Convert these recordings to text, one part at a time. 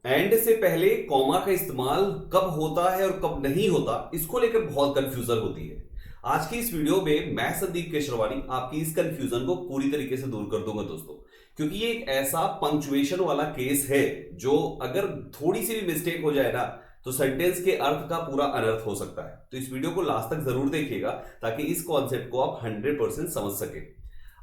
And से पहले comma का इस्तेमाल कब होता है और कब नहीं होता, इसको लेकर बहुत कंफ्यूजन होती है। आज की इस वीडियो में मैं संदीप केशरवानी आपकी इस कंफ्यूजन को पूरी तरीके से दूर कर दूंगा दोस्तों, क्योंकि ये एक ऐसा पंक्चुएशन वाला केस है जो अगर थोड़ी सी भी मिस्टेक हो जाए ना तो सेंटेंस के अर्थ का पूरा अनर्थ हो सकता है। तो इस वीडियो को लास्ट तक जरूर देखिएगा ताकि इस कॉन्सेप्ट को आप 100% समझ सके।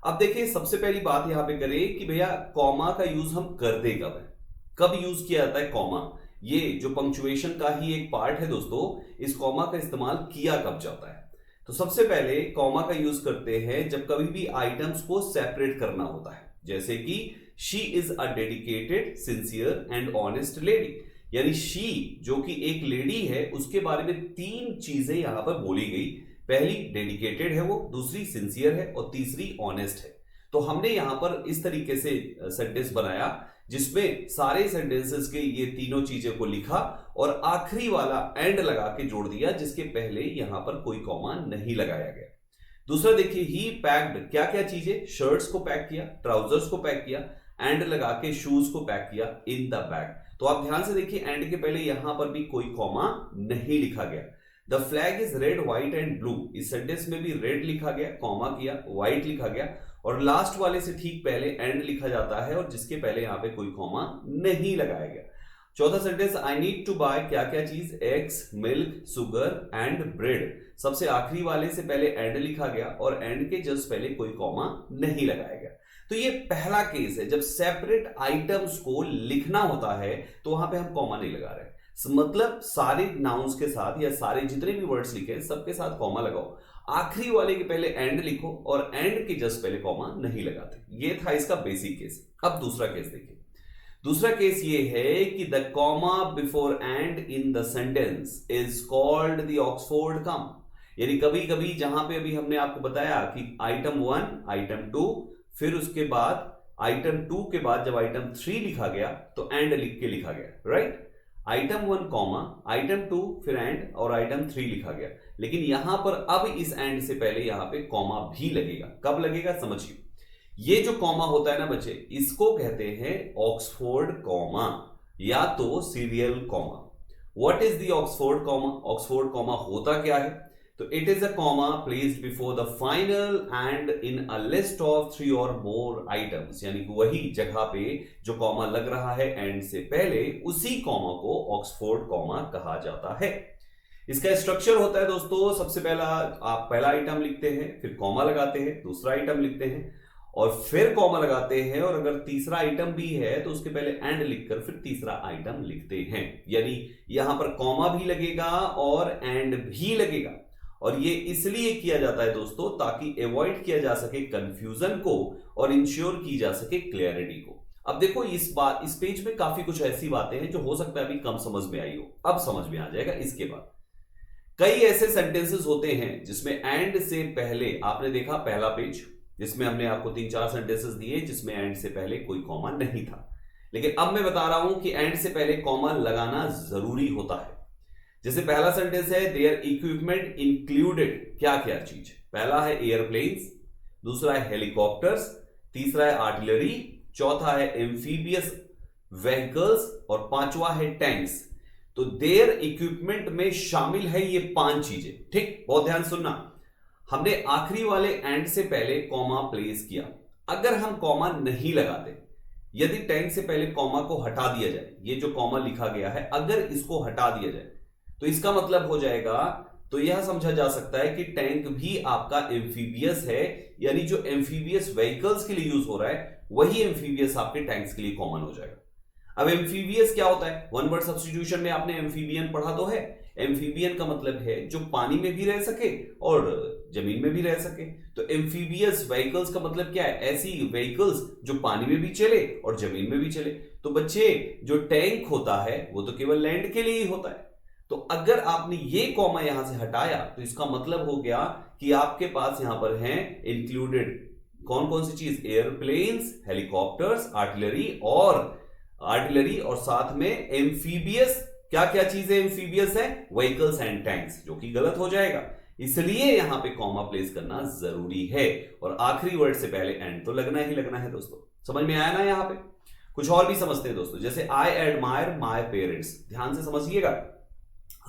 अब देखिए, सबसे पहली बात यहां पे करें कि भैया कॉमा का यूज हम करते कब है, कब यूज किया जाता है कॉमा। ये जो पंक्चुएशन का ही एक पार्ट है दोस्तों, इस कॉमा का इस्तेमाल किया कब जाता है। तो सबसे पहले कॉमा का यूज करते हैं जब कभी भी आइटम्स को सेपरेट करना होता है, जैसे कि she is a dedicated sincere and honest lady. यानी शी जो कि एक लेडी है, उसके बारे में तीन चीजें यहां पर बोली गई। पहली डेडिकेटेड है वो, दूसरी सिंसियर है और तीसरी ऑनेस्ट है। तो हमने यहां पर इस तरीके से सेंटेंस बनाया जिसमें सारे सेंटेंसेस के ये तीनों चीजें को लिखा और आखिरी वाला एंड लगा के जोड़ दिया, जिसके पहले यहां पर कोई कॉमा नहीं लगाया गया। दूसरा देखिए, ही पैक्ड, क्या क्या चीजें, शर्ट्स को पैक किया, ट्राउजर्स को पैक किया, एंड लगा के शूज को पैक किया इन द बैग। तो आप ध्यान से देखिए, एंड के पहले यहां पर भी कोई कॉमा नहीं लिखा गया। The flag is red white and blue, इस सेंटेंस में भी रेड लिखा गया, कॉमा किया, व्हाइट लिखा गया और लास्ट वाले से ठीक पहले एंड लिखा जाता है और जिसके पहले यहां पे कोई कॉमा नहीं लगाया गया। चौथा sentence, I need to buy, क्या क्या cheese, eggs, milk, sugar and bread. सबसे आखिरी वाले से पहले एंड लिखा गया और एंड के जस्ट पहले कोई कॉमा नहीं लगाया गया। तो ये पहला केस है जब सेपरेट आइटम्स को लिखना होता है तो वहां पे हम कॉमा नहीं लगा रहे। मतलब सारे नाउन्स के साथ या सारे जितने भी वर्ड्स लिखे सबके साथ कॉमा लगाओ, आखिरी वाले के पहले एंड लिखो और एंड के जस्ट पहले कॉमा नहीं लगाते। ये था इसका बेसिक केस। अब दूसरा केस देखिए। दूसरा केस ये है कि the comma before and in the sentence is called the Oxford comma. यानी कभी कभी जहां पे अभी हमने आपको बताया कि आइटम 1, आइटम 2, फिर उसके बाद आइटम 2 के बाद जब आइटम 3 लिखा गया तो एंड लिख के लिखा गया, राइट। आइटम 1 कॉमा, आइटम 2 फिर एंड और आइटम 3 लिखा गया। लेकिन यहां पर अब इस एंड से पहले यहां पे कॉमा भी लगेगा। कब लगेगा समझिए। ये जो कॉमा होता है ना बच्चे, इसको कहते हैं ऑक्सफोर्ड कॉमा या तो serial comma. What is the Oxford comma? Oxford comma होता क्या है? तो it is a comma placed before the final and in a list of 3 और मोर आइटम्स। यानी कि वही जगह पे जो कॉमा लग रहा है एंड से पहले, उसी कॉमा को ऑक्सफोर्ड कॉमा कहा जाता है। इसका स्ट्रक्चर होता है दोस्तों, सबसे पहला आप पहला आइटम लिखते हैं, फिर कॉमा लगाते हैं, दूसरा आइटम लिखते हैं और फिर कॉमा लगाते हैं, और अगर तीसरा आइटम भी है तो उसके पहले एंड लिखकर फिर तीसरा आइटम लिखते हैं। यानी यहां पर कॉमा भी लगेगा और एंड भी लगेगा। और ये इसलिए किया जाता है दोस्तों ताकि अवॉइड किया जा सके कंफ्यूजन को और इंश्योर की जा सके क्लियरिटी को। अब देखो, इस पेज में काफी कुछ ऐसी बातें हैं जो हो सकता है अभी कम समझ में आई हो, अब समझ में आ जाएगा। इसके बाद कई ऐसे सेंटेंसेस होते हैं जिसमें एंड से पहले, आपने देखा पहला पेज जिसमें हमने आपको 3-4 सेंटेंसेस दिए जिसमें एंड से पहले कोई कॉमा नहीं था। लेकिन अब मैं बता रहा हूं कि एंड से पहले कॉमा लगाना जरूरी होता है। जैसे पहला सेंटेंस है, देयर इक्विपमेंट इंक्लूडेड, क्या क्या चीज। पहला है एयरप्लेन्स, दूसरा है हेलीकॉप्टर्स, तीसरा है आर्टिलरी, चौथा है एम्फीबियस व्हीकल्स और पांचवा है टैंक्स। तो देयर इक्विपमेंट में शामिल है ये 5 चीजें। ठीक, बहुत ध्यान सुनना। हमने आखिरी वाले एंड से पहले कॉमा प्लेस किया। अगर हम कॉमा नहीं लगाते, यदि टैंक से पहले कॉमा को हटा दिया जाए, ये जो कॉमा लिखा गया है अगर इसको हटा दिया जाए तो इसका मतलब हो जाएगा, तो यह समझा जा सकता है कि टैंक भी आपका एम्फीबियस है। यानी जो एम्फीबियस व्हीकल्स के लिए यूज हो रहा है वही एम्फीबियस आपके टैंक्स के लिए कॉमन हो जाएगा। अब एम्फीबियस क्या होता है? वन वर्ड सब्स्टिट्यूशन में आपने एम्फीबियन पढ़ा तो है। एम्फीबियन का मतलब है जो पानी में भी रह सके और जमीन में भी रह सके। तो एम्फीबियस व्हीकल्स का मतलब क्या है? ऐसी व्हीकल्स जो पानी में भी चले और जमीन में भी चले। तो बच्चे, जो टैंक होता है वो तो केवल लैंड के लिए ही होता है। तो अगर आपने ये कॉमा यहां से हटाया तो इसका मतलब हो गया कि आपके पास यहां पर है इंक्लूडेड कौन कौन सी चीज, एयरप्लेन्स, हेलीकॉप्टर्स, आर्टिलरी और साथ में एम्फीबियस, क्या क्या चीजें एम्फीबियस है? व्हीकल्स एंड टैंक्स, जो कि गलत हो जाएगा। इसलिए यहां पे कॉमा प्लेस करना जरूरी है और आखिरी वर्ड से पहले एंड तो लगना ही लगना है दोस्तों। समझ में आया ना? यहां पे कुछ और भी समझते हैं दोस्तों, जैसे आई एडमायर माई पेरेंट्स, ध्यान से समझिएगा,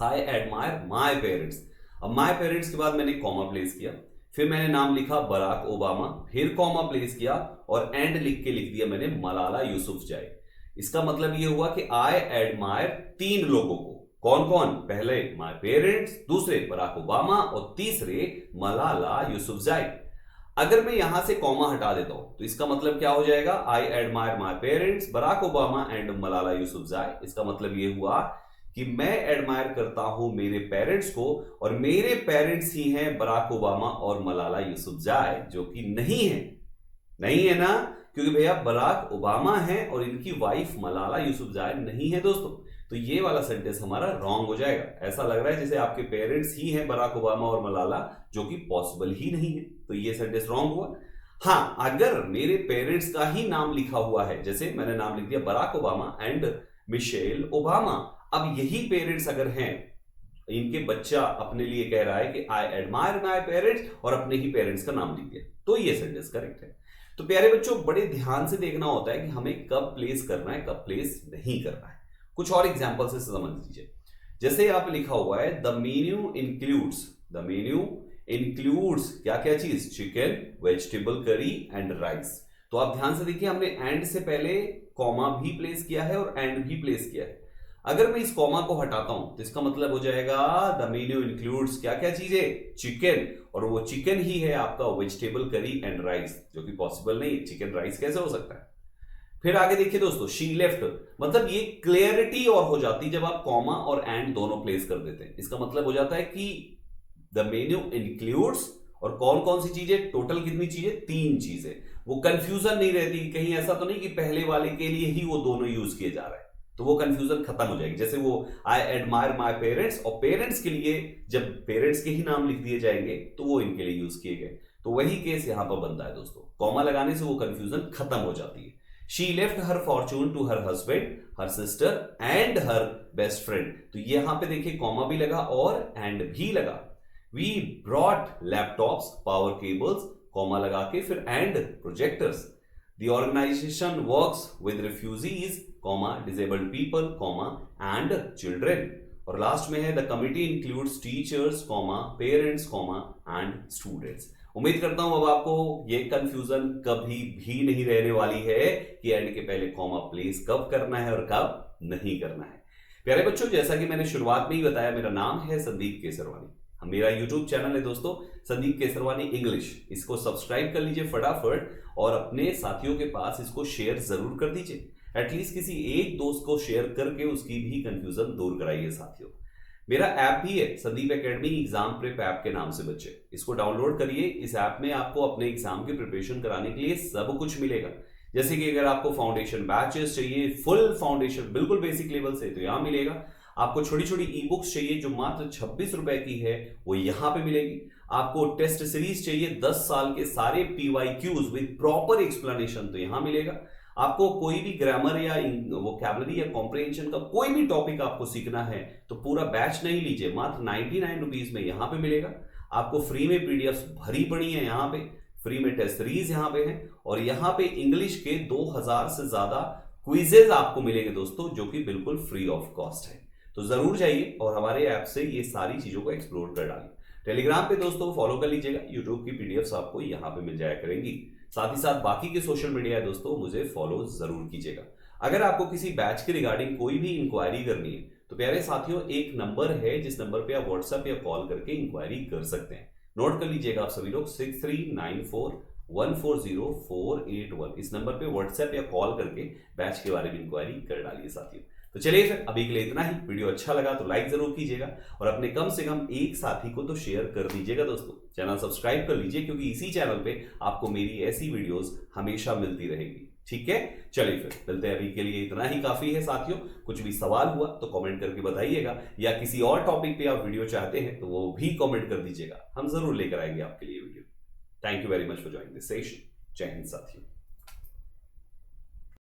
आई एडमायर माई पेरेंट्स। अब माई पेरेंट्स के बाद मैंने कॉमा प्लेस किया, फिर मैंने नाम लिखा बराक ओबामा, फिर कॉमा प्लेस किया और एंड लिख दिया मैंने मलाला यूसुफजई। इसका मतलब यह हुआ कि आई एडमायर 3 लोगों को, कौन कौन? पहले माय पेरेंट्स, दूसरे बराक ओबामा और तीसरे मलाला यूसुफजई। अगर मैं यहां से कॉमा हटा देता हूं तो इसका मतलब क्या हो जाएगा? I admire my parents, Barack Obama and Malala Yousafzai. इसका मतलब यह हुआ कि मैं एडमायर करता हूं मेरे पेरेंट्स को और मेरे पेरेंट्स ही हैं बराक ओबामा और मलाला यूसुफजई, जो कि नहीं है ना, क्योंकि भैया बराक ओबामा है और इनकी वाइफ मलाला यूसुफजई नहीं है दोस्तों। तो ये वाला सेंटेंस हमारा रॉन्ग हो जाएगा। ऐसा लग रहा है जैसे आपके पेरेंट्स ही हैं बराक ओबामा और मलाला, जो कि पॉसिबल ही नहीं है, तो ये सेंटेंस रॉन्ग हुआ। हाँ, अगर मेरे पेरेंट्स का ही नाम लिखा हुआ है, जैसे मैंने नाम लिख दिया Barack Obama and Michelle Obama, अब यही पेरेंट्स अगर हैं, इनके बच्चा अपने लिए कह रहा है कि आई एडमायर माय पेरेंट्स और अपने ही पेरेंट्स का नाम लिख दिया, तो ये सेंटेंस करेक्ट है। तो प्यारे बच्चों, बड़े ध्यान से देखना होता है कि हमें कब प्लेस करना है, कब प्लेस नहीं करना है। कुछ और एग्जांपल से समझ लीजिए, जैसे आप लिखा हुआ है द मेन्यू इंक्लूड्स क्या क्या चीज? Chicken, vegetable curry and rice. तो आप ध्यान से देखिए, हमने एंड से पहले कॉमा भी प्लेस किया है और एंड भी प्लेस किया है। अगर मैं इस कॉमा को हटाता हूं तो इसका मतलब हो जाएगा द मेन्यू इंक्लूड्स क्या क्या चीजें? चिकन, और वो चिकन ही है आपका वेजिटेबल करी एंड राइस, जो कि पॉसिबल नहीं है। चिकन राइस कैसे हो सकता है? फिर आगे देखिए दोस्तों, शी लेफ्ट, मतलब ये क्लियरिटी और हो जाती जब आप कॉमा और एंड दोनों प्लेस कर देते हैं। इसका मतलब हो जाता है कि द मेन्यू इंक्लूड्स और कौन कौन सी चीजें? टोटल कितनी चीजें? 3 चीजें। वो कंफ्यूजन नहीं रहती, कहीं ऐसा तो नहीं कि पहले वाले के लिए ही वो दोनों यूज किए जा रहे हैं, तो वो कंफ्यूजन खत्म हो जाएगी। जैसे वो आई एडमायर माय पेरेंट्स और पेरेंट्स के लिए जब पेरेंट्स के ही नाम लिख दिए जाएंगे तो वो इनके लिए यूज किए गए, तो वही केस यहां पर बनता है दोस्तों। कॉमा लगाने से वो कंफ्यूजन खत्म हो जाती है। She left her fortune to her husband, her sister and her best friend. तो यहां पे देखिए कॉमा भी लगा और एंड भी लगा। We brought laptops, power cables, comma लगा के फिर and projectors. The organization works with refugees, disabled people, and children. और लास्ट में है the committee includes teachers, parents, and students. उम्मीद करता हूं अब आपको ये कंफ्यूजन कभी भी नहीं रहने वाली है कि एंड के पहले कॉमा प्लेस कब करना है और कब नहीं करना है। प्यारे बच्चों, जैसा कि मैंने शुरुआत में ही बताया, मेरा नाम है संदीप केसरवानी। मेरा YouTube चैनल है दोस्तों संदीप केसरवानी इंग्लिश। इसको सब्सक्राइब कर लीजिए फटाफट और अपने साथियों के पास इसको शेयर जरूर कर दीजिए। एटलीस्ट किसी एक दोस्त को शेयर करके उसकी भी कंफ्यूजन दूर कराइए साथियों। मेरा ऐप भी है Sandeep academy exam prep app के नाम से बच्चे, इसको डाउनलोड करिए। इस ऐप में आपको अपने एग्जाम की प्रिपरेशन कराने के लिए सब कुछ मिलेगा। जैसे कि अगर आपको फाउंडेशन बैचेस चाहिए, फुल फाउंडेशन बिल्कुल बेसिक लेवल से, तो यहां मिलेगा। आपको छोटी छोटी ई बुक्स चाहिए जो मात्र 26 रुपए की है, वो यहां पे मिलेगी। आपको टेस्ट सीरीज चाहिए 10 साल के सारे PYQs विद प्रॉपर एक्सप्लेनेशन, तो यहां मिलेगा। आपको कोई भी ग्रामर या वोकैबुलरी या कॉम्प्रिहेंशन का कोई भी टॉपिक आपको सीखना है तो पूरा बैच नहीं लीजिए, मात्र 99 रुपीज में यहां पे मिलेगा। आपको फ्री में पीडीएफ भरी पड़ी है, यहाँ पे फ्री में टेस्ट सीरीज यहाँ पे है और यहाँ पे इंग्लिश के 2000 से ज्यादा क्विजेज आपको मिलेंगे दोस्तों, जो कि बिल्कुल फ्री ऑफ कॉस्ट है। तो जरूर जाइए और हमारे ऐप से ये सारी चीजों को एक्सप्लोर कर डालिए। टेलीग्राम पे दोस्तों फॉलो कर लीजिएगा, यूट्यूब की पीडीएफ्स आपको यहाँ पे मिल जाया करेंगी। साथ ही साथ बाकी के सोशल मीडिया है दोस्तों, मुझे फॉलो जरूर कीजिएगा। अगर आपको किसी बैच के रिगार्डिंग कोई भी इंक्वायरी करनी है तो प्यारे साथियों, एक नंबर है जिस नंबर पे आप व्हाट्सएप या कॉल करके इंक्वायरी कर सकते हैं। नोट कर लीजिएगा आप सभी लोग, 6394140481। इस नंबर पे व्हाट्सएप या कॉल करके बैच के बारे में इंक्वायरी कर डालिए साथियों। तो चलिए फिर अभी के लिए इतना ही। वीडियो अच्छा लगा तो लाइक जरूर कीजिएगा और अपने कम से कम एक साथी को तो शेयर कर दीजिएगा दोस्तों। चैनल सब्सक्राइब कर लीजिए क्योंकि इसी चैनल पे आपको मेरी ऐसी वीडियोस हमेशा मिलती रहेगी। ठीक है, चलिए फिर मिलते हैं। अभी के लिए इतना ही काफी है साथियों। कुछ भी सवाल हुआ तो कमेंट करके बताइएगा, या किसी और टॉपिक पे आप वीडियो चाहते हैं तो वो भी कमेंट कर दीजिएगा, हम जरूर लेकर आएंगे आपके लिए video. Thank you very much for joining this session. जय हिंद साथियों।